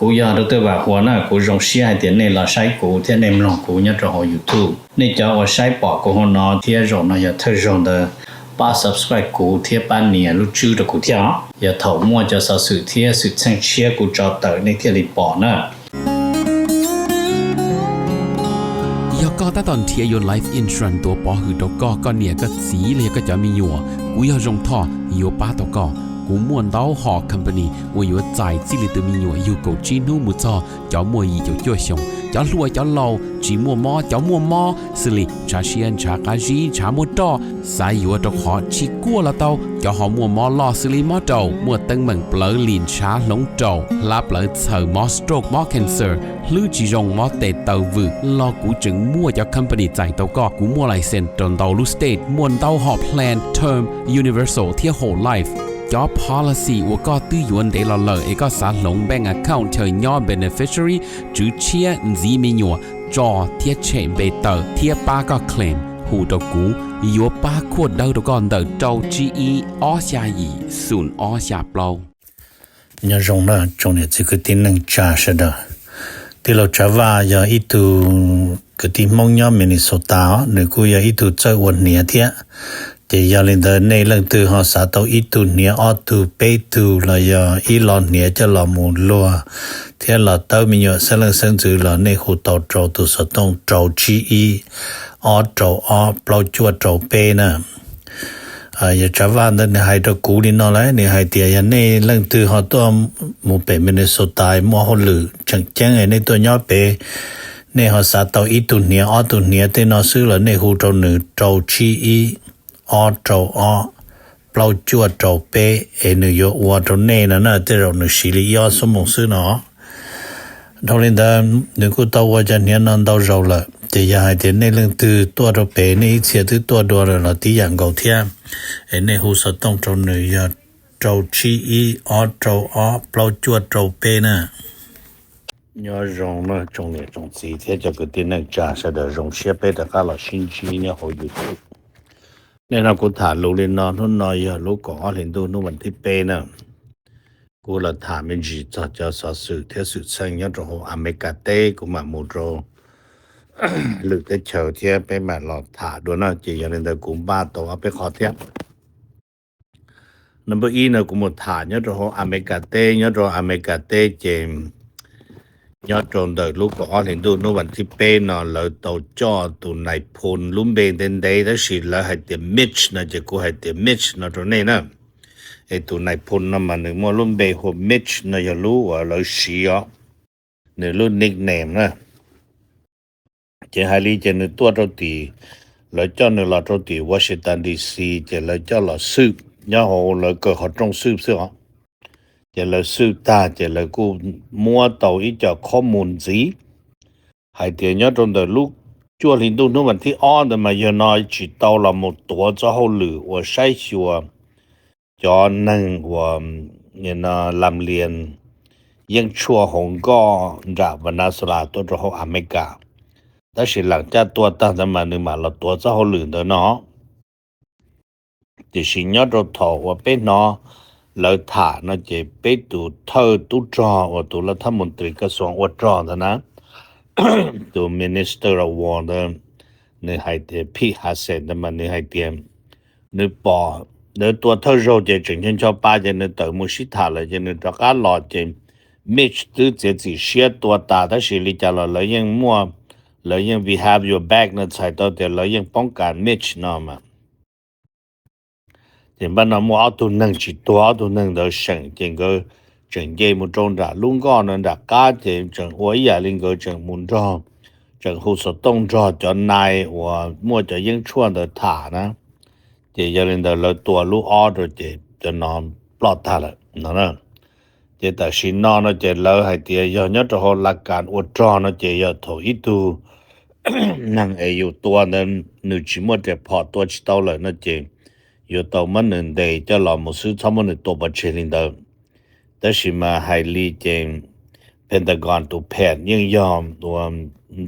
กูอยากรู้ตัวว่าหัวหน้ากูรงเสียเดี๋ยวนี้เราใช้กูที่ในลองกูเนี่ยจะหอ YouTube นี่จะว่าใช้ปอกกูหัวหน้าที่รงนะอย่าเธอรงเด้อป้า subscribe กูที่ป้าเนี่ยรู้ชื่อ的กูที่อย่าถอมั่วจะสสื่อที่สื่อแจ้งเชียกูจะเตอในที่รีปอนะก็ตอนเทียยน Life Insurance ตัวปอหือตกก็เนี่ยก็สีเลยก็จะมีอยู่กูอยากจงท่ออยู่ป้าตกกูม่วนเต้าหอ company 我有在这里的มีอยู่有够จีนูมุจอจะมัวอีจะจ่วยชงจะรวยจะเล่าจีมัวมอจะมัวมอสิลิชาเชียนชากาจีชามัวตอสายอยู่ตกหอชิกัวละเต้าจะหอมัวมอลอสิลิมอเต้ามัวตึงเหมือนเปลือลินชาหลงเต้าลาเปลือเสือมอสโตรกมอ cancer หรือจีจงมอเตเต้าวืรอกูจึงมัวจะ company ใจเต้าก็กูมัวไลเซนตนเต้าลูสเตทมวนเต้าหอ plan term universal ที่ whole life job policy 我ก็ตื้อยวนเดลเลอเอกสารลง bank account เธอย่อ beneficiary จื้อเชียจีมีหยัวจอเทียเชมเบเตอร์เทียป้าก็ claim หูตกูยัวป้าขวดเดาตก่อนเดาเจ้า GE อ้อชายีศูนย์อ้อชาเปล่าเนี่ยรงนะจงเนี่ยคือที่นึงจ่าเสดที่เราจะว่าอย่าอีตูคือที่มองย่อมินิโซตาหรือกูอย่าอีตูเจ้าวันเนี่ยเทียจะยาลินเดในเรื่องตัวหอสาตัวอีตูเนี่ยออตูเปตูละยาอีหลอนเนี่ยจะหลอมูลัวเทียหลอเต้ามีอยู่เสลังเซิงจือหลอในหูเต้าโจตัวสตงโจจีอีออโจออเปล่าจวดโจเปนะอย่าจะว่าในไฮตะกูนี่นอเลยในไฮเตียในเรื่องตัวหอตัวมูเปมินโซตายมัวหลือจังแจ้งในตัวย่อเปในหอสาตัวอีตูเนี่ยออตูเนี่ยเตนอซื้อละในหูโจหนึ่งโจจีอีออโจออเปล่าจวดโจเปนโยวัวโจเน่นะเตเราหนึ่งสิริยอสมองซื้อเนาะทอลินดาหนึ่งกูตัวว่าจะเนี่ยนั่นตัวเราละจะยาให้เดี๋ยวในเรื่องตัวโจเปในเสียตัวเราที่อย่างเก่าเทียในหูสตองโจหนึ่งยาโจชีอีออโจออเปล่าจวดโจเปนะยอรงนะจงเนี่ยจงสีเทียจะก็ที่นั่งจ่าเสดรงเชียเปแต่ก็เราชินชีเนี่ยเขาอยู่เนี่ยเรากูถามลูกเรียนนอนทุนน้อยลูกก็เห็นดูนู่นวันที่เปนะกูเราถามเป็นจีจะสอสื่อเทียสุดเชิงยันโรอเมริกาเต้กูมามูโรหรือแต่เฉียวเทียไปมาหลอดถาด้วยนะจีอย่างนั้นแต่กูบ้าตัวไปขอเทียนัมเบอร์อีนะกูหมดถายันโรอเมริกาเต้ยันโรอเมริกาเต้เจมยอดตรงเดลูกก็เห็นดูนู่นวันที่เป้นอนเราตัวจ่อตัวในพลลุ่มเบนเดนเดย์แล้วสิแล้วให้เตียมิชนะจะกูให้เตียมิชนะตรงนี้นะไอ้ตัวในพลนั่นมันหนึ่งมัวลุ่มเบนหัวมิชนะจะรู้ว่าเราเสียเนี่ยรุ่นนิกเนมนะจะให้ลีจะนึกตัวเราตีแล้วเจ้าเนี่ยเราตัวตีวอชิงตันดีซีจะแล้วเจ้าเราสืบย่าโหเราเกิดเขาตรงสืบเสื้อจะเลยสืบตาจะเลยกูมัวเต่าอีจะข้อมูลสิให้เดี๋ยวยอดตรงเดลูกจั่วลินดูนู่นวันที่อ้อนแต่มาเยอะน้อยจิตเต่าเราหมดตัวจะเขาหรือว่าใช้ชัวจอนั่งว่าเนี่ยนะลำเลียนยังชัวหงก็จากวรรณสลาตัวจะเขาอเมริกาแต่สิหลังจากตัวตั้งแต่มาหนึ่งมาเราตัวจะเขาหรือเนาะแต่สิยอดเราถอว่าเป็นเนาะแล้วถานะจะไปดูเธอตุจอว่าตัวรัฐมนตรีกระทรวงวัตรนะตัว Minister of War เนี่ยให้เตียพี่หาเสร็จมันเนี่ยให้เตียเนี่ยปอเนี่ยตัวเธอเราจะจึงชอบป้าจะเนี่ยตัวมุชิตาเลยจะเนี่ยตะการหลอดจะมิชตัวจะสิเสียตัวตาถ้าสิริจาเราเลยยังมั่วเลยยัง we have your back เนี่ยใส่ตัวเดียวเลยยังป้องกันมิชเนาะมาเห็นบ้านเรามัวเอาตัวนั่งจิตตัวเอาตัวนั่งเดินเฉยก็整个木中的龙岗呢的家庭整我也能够整木中整后是动作就耐我莫就应穿的他呢这也能的了多路二的就能ปลอด他了นะ这但是呢这了还得要呢之后来干我装呢这要头一度นั่งอยู่ตัวนั้นนึกชิมจะพอตัวชิตาเลยนะเจอยู่ตัวมันนึงได้จะลองมุสือทำมันตัวบัญชีลินเดอแต่สิมาให้ลีเจงเพนทากอนตัวแพทย์ยังยอมตัว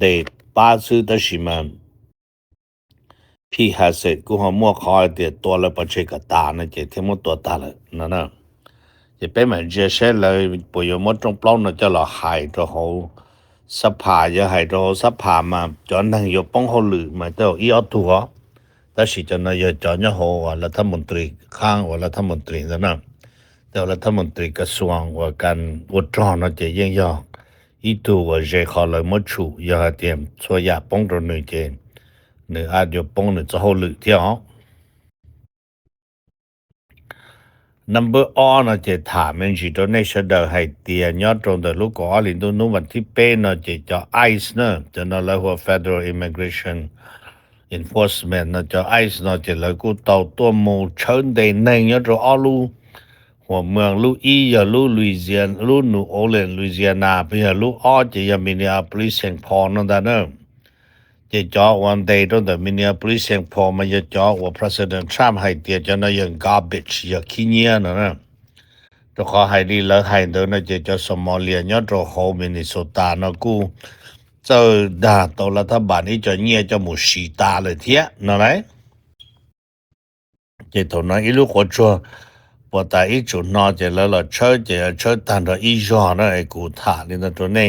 ได้ป้าซื้อแต่สิมาพี่หาเสร็จกูหัวมั่วคอยเดียตัวแล้วบัญชีกับตานะเจที่มันตัวตาเลยนั่นนะ จะเป็นเหมือนจะใช้เลยปุยมดตรงปล้องน่ะจะหล่อหายตัวเขาสภาจะหายตัวสภามาจนทั้งยกป้องเขาหรือมาเจ้าอีอตัวแต่สิจะนายจอนยะโหว่ารัฐมนตรีข้างว่ารัฐมนตรีนั่นน่ะแต่รัฐมนตรีกระทรวงว่าการวดรอน่ะจะยิ่งยอกอีตัวว่าจะขอเลยมดชูอย่าเตรียมช่วยยาป้องตัวหนึ่งเจหรืออาจจะป้องหนึ่งจะเขาหรือเที่ยวnumber on จะถามมันสิตัวในเสดให้เตียยอดตรงแต่ลูกก็ลินตัวนู้นวันที่เป็นจะ ICE นะจะนั่นแล้วว่า Federal Immigration Enforcement จะ ICE จะแล้วกูเต่าตัวหมู่เชิญได้หนึ่งยอดตัวลูหัวเมืองลูอีอย่าลูลุยเซียนลูนูโอเลนลุยเซียนาเพื่อลูออจะยังมินิอาโพลิสเซนพอนั่นนะจะจ่อวันเดย์ตรงแต่มินิอาโพลิสเซนพอมันจะจ่อว่า President Trump ให้เตียจะนั่นยัง garbage อย่าขี้เงี้ยนะตัวขอให้ดีแล้วให้เดินจะสมอเลียยอดตัวโฮมินิโซตานะกูเจอด่าตัวรัฐบาลนี้จะเงี้ยจะหมูสีตาเลยเทียนั่นแหละจะตัวนั้นอีลูกหัวชัวปวดตาอีจุดนอจะแล้วเราเชิดตันตัวอีจอนะไอ้กูถ่านี่นะตัวนี้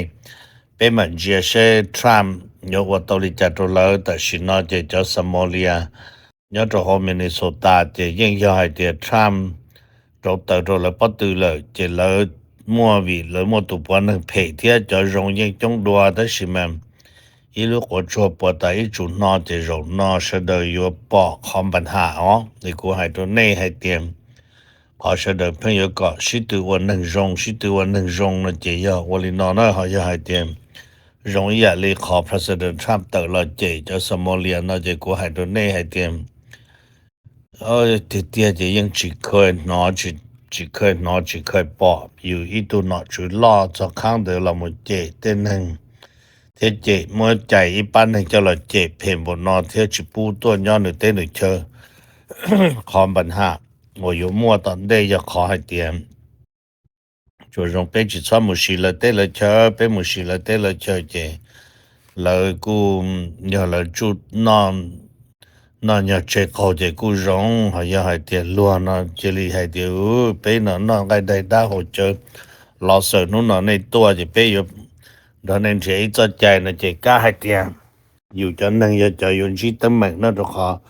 เป็นเหมือนเจเช่ทรัมป์ยกว่าตัวลิจัดตัวแล้วแต่ชินอจะสมอเลียยอดตัวโฮมินิโซตาจะยิ่งย่อยเดียทรัมป์做到咗了不对了，这了莫为了莫都不能配贴，就容易中多的是么？一路我做不到一种那的容那是的有包看本下哦，你估还多内还点，好是的朋友讲是对我能容，是对我能容了这样，我的那好像还点。容易啊，你考 President Trump 得了这叫什么年那这估还多内还点。ที่เตียจะยังจิเคยนอจิเคยปอบอยู่อีตัวนอจุดล่อจะข้างเดียวเราหมดเจเต้นหนึ่งเทเจเมื่อใจอีปั้นหนึ่งจะเราเจเพ่นบนนอเที่ยวจิปูตัวย้อนหนึ่งเต้นหนึ่งเชอ คอมปัญหา我有莫ตอนได้จะขอให้เตรียม就用ไปจิตมุสีละเต้ละเชอไปมุสีละเต้ละเชอเจแล้วกูอย่าละจุดนอน那要这考这个人好像还点乱呢，这里还点被那个带大或者老师弄那多就被有，然后这一做ใจ那这个还点，有着能要就用起的门那就好，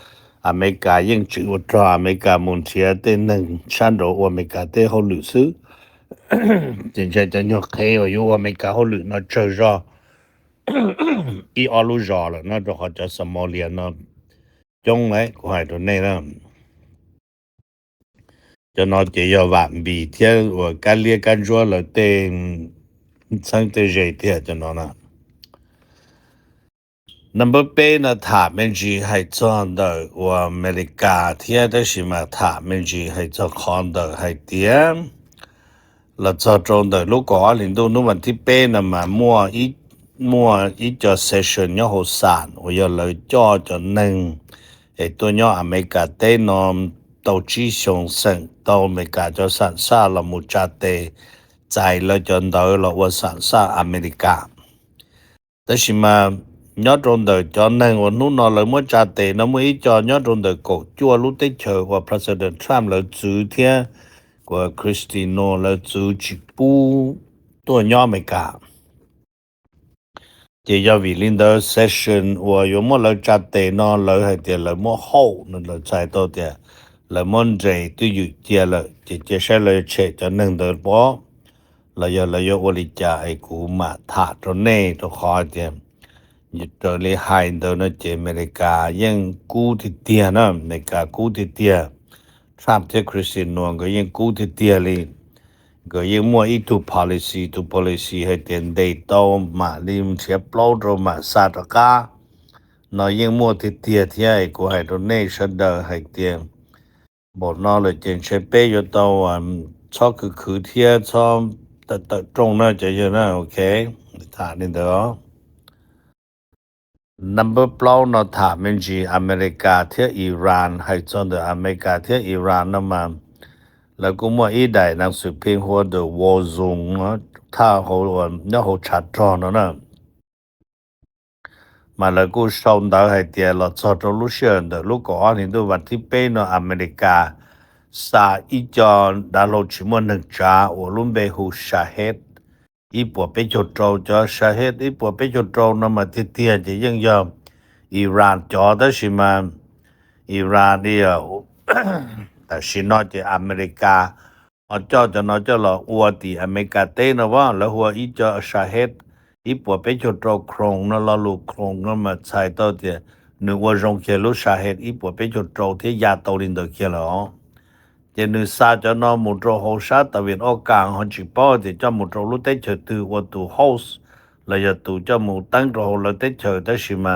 อเมริกายังจืดตราอเมริกามุนเชียเต้นหนึ่งชั้นโดอเมริกาเต้เขาหรือซื้อ จริงๆจะยกเคอยู่อเมริกาเขาหรือ那这รอ อีออลูรอ了那就好จะสมอเลียนะ中来我还都那了，就那就要完毕天我干列干做了对，上对热天就那了。number 8呢，他们是还做的我อเมริกา天的是嘛，他们是还做看的还点，了做中的如果20度วันที่8นะมามั่วอีจะ session ยอหสาร我要来จ่อจะหนึ่งไอ้ตัวย่ออเมริกาเต้นอมตจีชงเซิงตอเมริกาจะสันซาละมุจาเตใจละจนดอละว่าสันซาอเมริกาแต่สิมายอดตรงเดจอนนึงว่านู่นละมุจาเตนะมื้อจอยอดตรงเดกจัวลุเตเชว่า President Trump ละจือเทียกว่าคริสติโนละจือจิปูตัวย่ออเมริกา这要为领导 session 我有么了扎的呢了还的了么好那了才到的了么这都有接了接下来切就能得不了要我里家ไอ้กูมาถาตัวเน่ตัวคอเดียอยู่ตัวเลยหายตัวนะเจอเมริกายังกูที่เตียนะอเมริกากูที่เตียทรัมป์ที่คริสเตียนก็ยังกูที่เตียเลยก็ยังมัวอีทุ policy ให้เตียนได้โตมาลิมเชียปลอดมาสาตกาเนาะยังมัวที่เตียที่ไอ้กูให้ตัวเน่ชัดเดอให้เตียบอกนอเลยเจนเชเป้อยู่ตัวชอบคือเทียชอบแต่ตรงน่าจะเยอะนะโอเคถามนี่เด้อ number เปล่าเนาะถามมันจีอเมริกาเที่ยอิหร่านให้จนเดออเมริกาเที่ยอิหร่านนั่นมาแล้วก็มัวอีได้หนังสือพิมพ์หัวเดอ war zone เนาะถ้าเขาเนี่ยเขาชัดจอนะมาแล้วก็ส่งดาวให้เตียเราจอดรู้เชื่อเดอลูกก็อันนี้ดูวันที่เป็นเนาะอเมริกา ซาอีจอนดาโลชิมนึกจาโอลุมเบฮูชาเฮดอีปัวเปจโตรจอชาเฮดอีปัวเปจโตรนมาติเตียจะยังยอมอิหร่านจอดชิมาอิหร่านเนี่ย แต่ชินอจะอเมริกาอจอจะนอจะลออัวติอเมริกาเตนะว่าแล้วหัวอีจอชาเฮดอีปัวเปจโตรโครงนะลอลูโครงนะมาใช้ต่อจะนึกว่าจงเคลุชาเฮดอีปัวเปจโตรที่ยาตอลินดเคลอจะนึกซาจะนอมุโตรโฮชาตะเวนออกกลางฮอนจิปอจะจะมุโตรลุเตเฉตือว่าตูโฮสแล้วจะตูจะมุตั้งโตรลุเตเฉได้ชิมา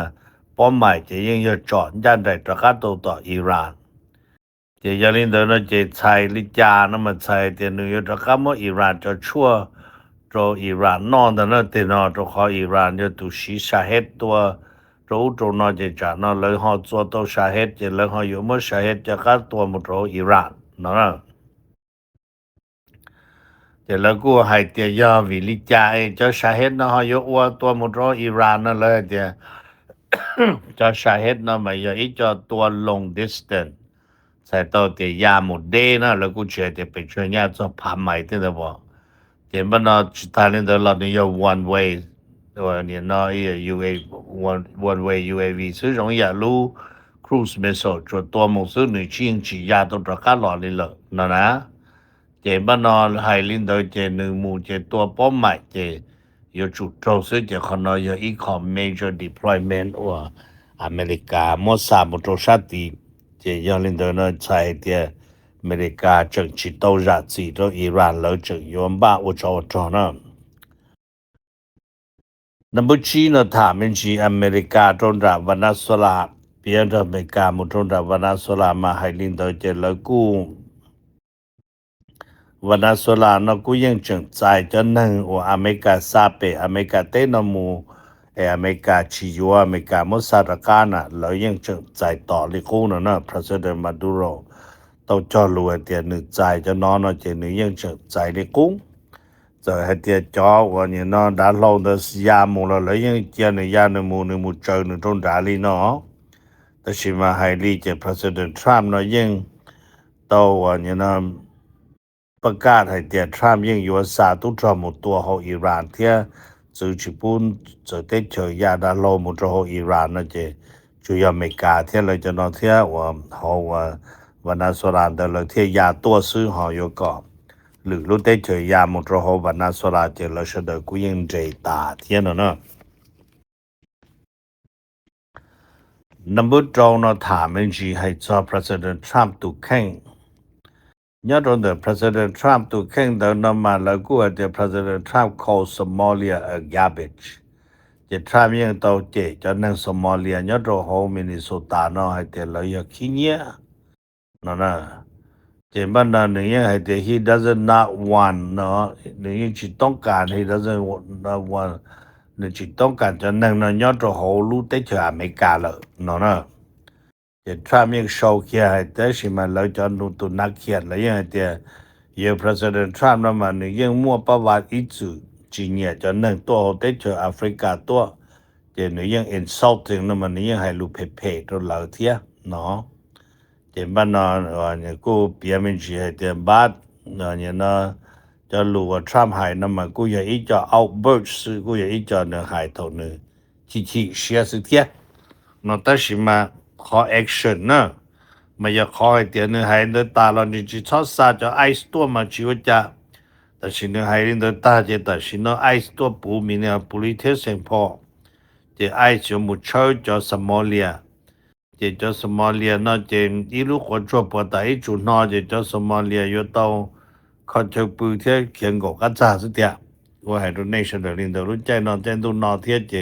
ป้อมหมายจะยังจะจอดยันได้ตระกัดต่ออิหร่านจะยังลินเดอร์จะใช้ลิจานะมาใช้จะนึกจะตระกัดว่าอิหร่านจะชั่วโตอิหร่านนอนแต่นั้นแต่นอจะขออิหร่านจะตูชีชาเฮดตัวโตนอจะจานอเลยหอตัวตัวชาเฮดจะเลยหออยู่มื่อชาเฮดจะกัดตัวมุโตรอิหร่านนะจะแล้วกูให้เตียยอวิลิจาจะชาเฮดนะหอยู่ว่าตัวมุโตรอิหร่านนั่นเลยเตียจะชาเฮดนะไม่ยออีจะตัว long distance ใส่ตัวเตียยาหมดเดนะแล้วกูเชื่อเตียไปช่วยเนี่ยจะพาใหม่ที่นะบ่เตียมันนะจุดท้ายนี่เดี๋ยวเราเนี่ย one way ตัวเนี่ยนะone way UAV ซึ่ง容易รู้ cruise missile จะตัวมุซึ่งนี่ชิงจียาตัวประกันหล่อเลยนะเจบ้านนอนไฮลินโดยเจหนึ่งหมู่เจตัวป้อมใหม่เจอยู่จุดตรงซึ่งเจคนน้อยอยู่อีกของ major deployment ว่าอเมริกามอสซามุโตชาติเจยอลินโดยน้อยใช้เตียอเมริกาจึงจิตโตรัสซีตัวอิหร่านแล้วจึงยอมบ้าอุจจาระนับชีนถามเป็นจีอเมริกาตรงรับวานาสลาเปียนอเมริกามุตรงรับวานาสลามาไฮลินโดยเจแล้วกูวานาสลานกูยังจึงใจจะนั่งว่าอเมริกาซาเปอเมริกาเตนมูอเมริกาชิโยอเมริกามุสารกานะแล้วยังจึงใจต่อลิกูนะPresident Maduro ต้องจอรัวเตียนึกใจจะนอนเจนึยังจึงใจลิกูจะให้เตียจอว่าเนี่ยนอนดาลงเดสยามูแล้วยังเจียนยานึมูเจอนึตรงดาลีเนาะแต่ชิมาไฮลีเจ President Trump เนาะยังโตว่าเนี่ยนประกาศให้เตียทรัมป์ยังอยู่สาตุจอมุตัวของอิหร่านเทียจือญี่ปุ่นจะได้เฉยยาดาโลมุตัวของอิหร่านนะเจจุยอเมริกาเทียเลยจะนอนเทียว่าเขาว่าวันนั้นสลานแต่เลยเทียยาตัวซื้อหอยก่อนหรือรู้ได้เฉยยามุตัวของวันนั้นสลานเจเลยเสดกูยังเจตาเทียนะนับจองถามมันจีให้จอ President Trump ตุแข่งยอดเด President Trump ตุแข่งเดินมาแล้วกูเด President Trump call Somalia a garbage เจ Trump ยังโตเจจะนั่ง Somalia ยอดโฮมินิโซตาเนาะให้เดเลยอยากขี้เงี้ยนะเจบ้านนั้นเนี่ยให้เด he doesn't not want เนาะนี่จิตต้องการ he doesn't want นี่จิตต้องการจะนั่งเนาะยอดโฮรู้ได้จากอเมริกาเลยเนาะเจทรัมป์ยังโชว์เขียให้แต่ชิมันแล้วจะนุตุนักเขียนแล้วยังเดีย President Trump นั้นมันยังมั่วประวัติอีจุจีเนี่ยจะนั่งตัวได้จากแอฟริกาตัวเจนี่ยัง insulting นั้นมันยังให้ลูกเพ่ๆตัวเราเทียเนาะเจบ้านนอนเนี่ยกูเปียมินจีให้เดียบาดเนี่ยนะจะรู้ว่าทรัมป์หายนั้นมันกูอยากอีจะ outburst กูอยากอีจะเนี่ยหายตัวนึงที่เชียสิเทียเนาะแต่ชิมาขอ action นะไม่อยากขอให้เตียนให้เดินตาเรานี่จะชอบซาจะไอซ์ตัวมาชีวิตจะแต่สิ่งให้เดินตาจะแต่สิ่งไอซ์ตัวปูมีเนี่ยปุริเทเซนพอจะไอซ์จะมุดเช่าจะสมอเลียจะสมอเลียนะจะอีลูกคนชั่วปวดแต่อีจุดนอจะสมอเลียอยู่ต้องเขาจะปูเที่ยเขียนกบกันซาสุดเดียว่าให้ตัว nation เดินรู้ใจนอนใจตัวนอเที่ยเจ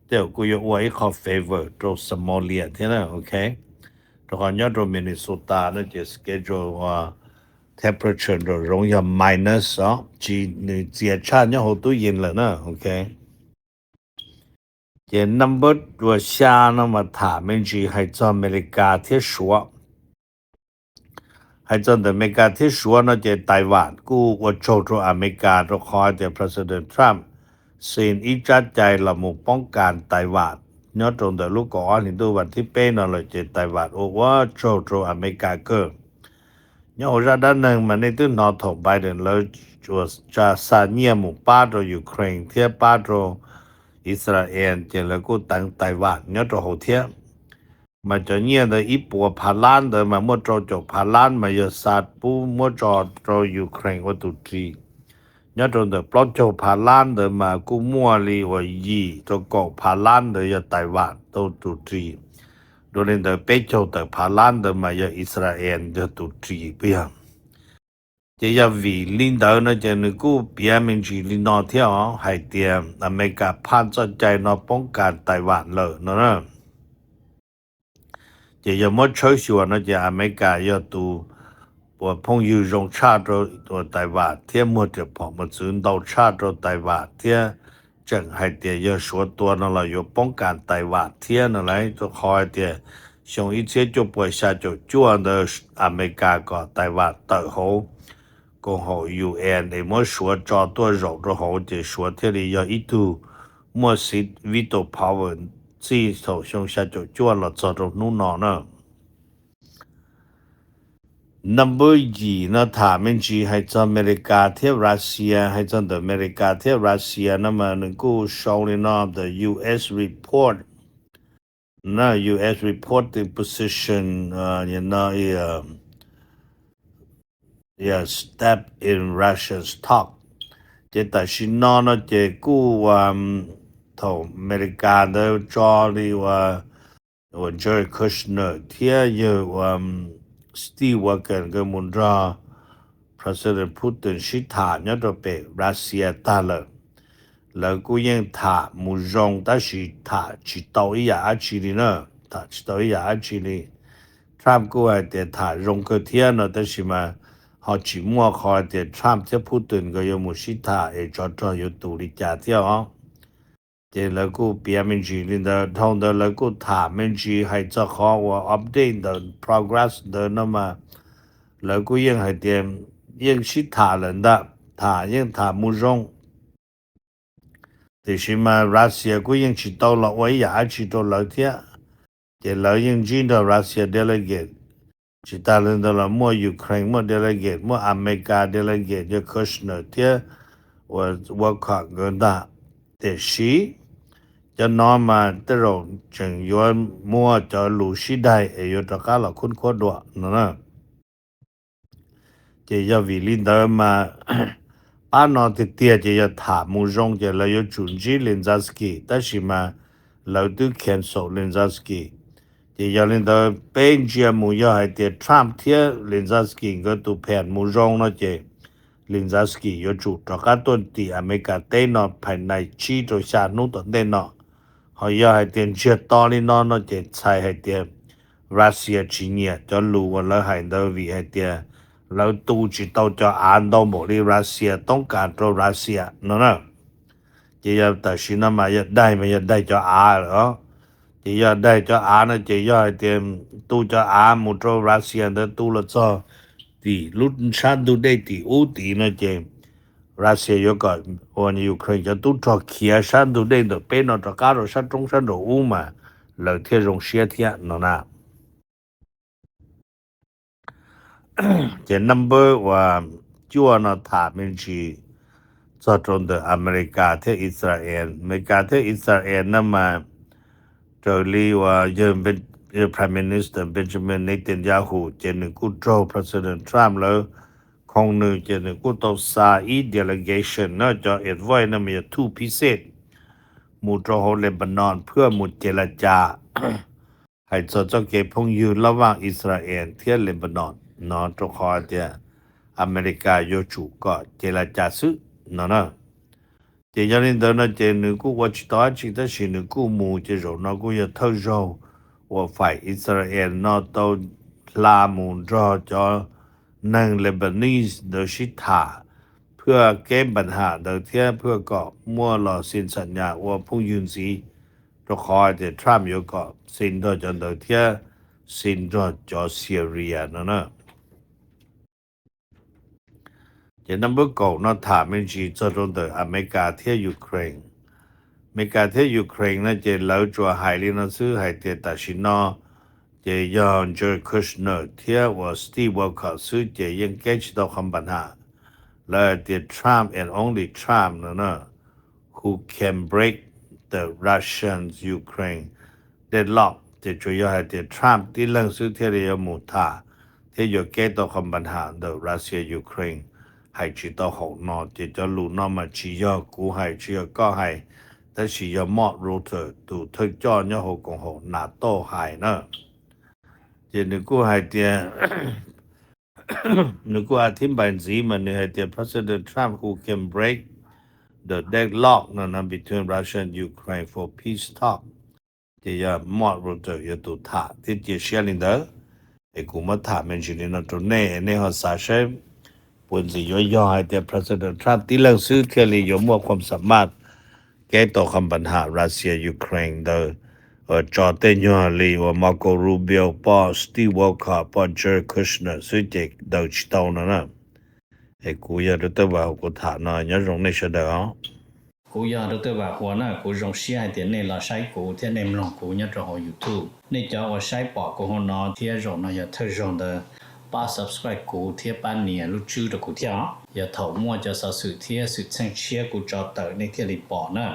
เดี๋ยวกูจะว่าอีกขอ favor ตัวสมอเลียเท่านั้นโอเคตอนนี้ตัวมินนิโซตาเนี่ยจะ schedule ว่า temperature ตัวลงอย่าง minus จีนี่เจียชาเนี่ยเขาตู้เย็นเลยนะโอเคเจ number ตัวชาเนี่ยมาถามมันจีให้จออเมริกาที่ชัวให้จออเมริกาที่ชัวเนี่ยจะไต้หวันกูว่าโชว์ตัวอเมริกาตัวคอยแต่ President Trump สิ่งอีจัดใจละมุป้องกันไต้หวันยอดตรงแต่ลูกก่อนเห็นตัววันที่เป็นอะไรเจไต้หวันโอ้ว่าโจอเมริกาเกิน nhau ra đã nâng mà nên tôi nói thổng Biden lỡ chùa cha xa nhia mù ba đồ Ukraine thiết ba đồ Israel chỉ là cô tặng Tài Vạn nhớ cho hậu thiết mà cho nhia đó ít bộ Hà Lan đó mà mua cho Hà Lan mà giờ sát bù mua cho Ukraine của tụi chị nhớ trong đó plot cho Hà Lan đó mà cô mua li và gì cho cậu Hà Lan đó giờ Tài Vạn tụi chị rồi nên đó bé cho tới Hà Lan đó mà giờ Israel giờ tụi chị bây giờ chỉ là vì领导呢就能够表明去领导条还点美国判决在那帮干台湾了呢只要么取消呢就美国要读我朋友用差着我台湾天么就跑么知道差着台湾天正还点要说多呢了要帮干台湾天呢来就好一点像一切就不下就做的美国个台湾最好共和 UN 的么说找多肉之后就说这里要一度么是 veto power 这头上下就做了这种弄闹呢 number 2呢他们只还在美国贴 Russia 还在的美国贴 Russia 那么能够 showing up the US report 那 US report the position you know step in Russia's talk 这但是呢这古头อเมริกา的จอ里我 Jared Kushner 贴有Steve Wagner 跟mun ra President Putin 是他呢都被 Russia 打了了古人他mu rong 但是他知道一下去的呢他知道一下去的 Trump 过来的他 rong 个天呢但是嘛họ chỉ mua khỏi để Trump tiếp Putin cái một sĩ thả để cho yếu tố lý trả theo thì là cô bia mình chỉ lên đó thông đó là cô thả mình chỉ hay cho họ và update the progress đó nó mà là cô yên hay tiền yên sĩ thả lên đó thả yên thả mua rong thì khi mà Russia cô yên chỉ tàu là vậy ya chỉ tàu lợi thế thì lợi yên chỉ đó Russia delegate chỉ ta lên đó là mua Ukraine mua delegate mua America delegate cho Kushner thế và cả người ta để xí cho nó mà tới rồi chẳng yếu mua cho lũ xí đại yếu cho cả là khuôn khóa đọa nữa chỉ do vì linh đó mà ba nó thì tiền chỉ do thả mua rong chỉ là yếu chuẩn chỉ Zelensky ta chỉ mà lâu tư cancel Zelensky thì giờ lên đó bên kia mua giờ hay thì Trump thiết Zelensky cái tụ phèn mua rong nó chỉ Zelensky yếu chủ cho các tuần thì America tên nó phải này chi rồi xa nút tuần tên nó họ giờ hay tiền chia to lên nó chỉ xài hay tiền Russia chỉ nhẹ cho lù và lỡ hay đó vì hay tiền lỡ tu chỉ tao cho Anh đâu một đi Russiaต้องการcho Russia nó nè chỉ giờ tại sao nó mà giờ đây cho Anh đó chỉ giờ đây cho Á nó chỉ giờ tiền tu cho Á một chỗ Russia đó tu là cho thì lúc sáng tu đây thì ưu tí nó chỉ Russia có gọi còn Ukraine cho tu cho kia sáng tu đây được bên nó cho cá rồi sáng trong sáng đồ u mà lời thiên rong xe thiên nó nè chỉ number và chúa nó thả mình chỉ cho trong the America thế Israel nó mà rồi li và giờ Prime Minister Benjamin Netanyahu trên cú Joe President Trump lỡ không nữ trên cú tàu xa delegation nó cho advise nóมี2 pieces một cho Lebanon เพื่อmộtเจรจาให้จะเก็บพงอยู่ระหว่างอิสราเอลที่เลบานอนเนาะตัวคอที่อเมริกาโยจูก็เจรจาซื้อเนาะ这样领导呢，这能够我知道，其实是能够目这种那个要投入我ฝ่ายอิสราเอลเนาะตัวลามูรอจะนั่งเลบานีสโดยชิตาเพื่อแก้ปัญหาโดยที่เพื่อก็มั่วรอสินสัญญาว่าผู้ยืนสีตัวคอยแต่ทรัมป์อยู่ก็สินโดยจนโดยที่สินโดยจะซีเรียเนาะจะนำบุกเนาะถามมันจีจะรงแต่อเมริกาที่ยูเครนอเมริกาที่ยูเครนนั่นจะเล่าจัวหายลีนซื้อหายเตตัชินอ这样就Kushner 天我 Steve Walker 是这样 engage 到很办法了的 Trump and only Trump 呢 who can break the Russians Ukraine deadlock 这主要是的 Trump 的人是天的有木他这有给到很办法的 Russia Ukraine 还知道好呢这叫路那么只要估还只要高还但是要 mod router 都推叫要好共好拿到还呢这如果还的如果听白字嘛你还的 President Trump who can break the deadlock between Russia and Ukraine for peace talk 这要 mod router 要都他这这些领导ไอ้กูมาถามมันสินะตรงนี้ในภาษาใช้ปนสิย่อๆให้แต่ President Trump ที่เรื่องซื้อเทลียมว่าความสามารถแก้ต่อคำปัญหารัสเซียยูเครนโดยจอเตนยอลีว่ามาโกรูเบียปอสตีวอลคาปอเจอร์คุชเนอร์ซึ่งเจกดาวชิตาวนะไอ้กูอยากรู้ว่ากูถามนะยังรงในเสดอกูอยากรู้ว่าหัวหน้ากูรงเสียเดี๋ยวนี้เราใช้กูที่ในมลงกูเนี่ยจะหอ YouTube นี่จะว่าใช้ปอกกูหัวหน้าที่รงนะอย่าเธอรงเดอป้า subscribe กูที่ป้าเนี่ยรู้ชื่อ的กูที่อย่าเถ่ามั่วจะสื่อที่สื่อเชิงเชียกูจอเตอในที่รีปอนะ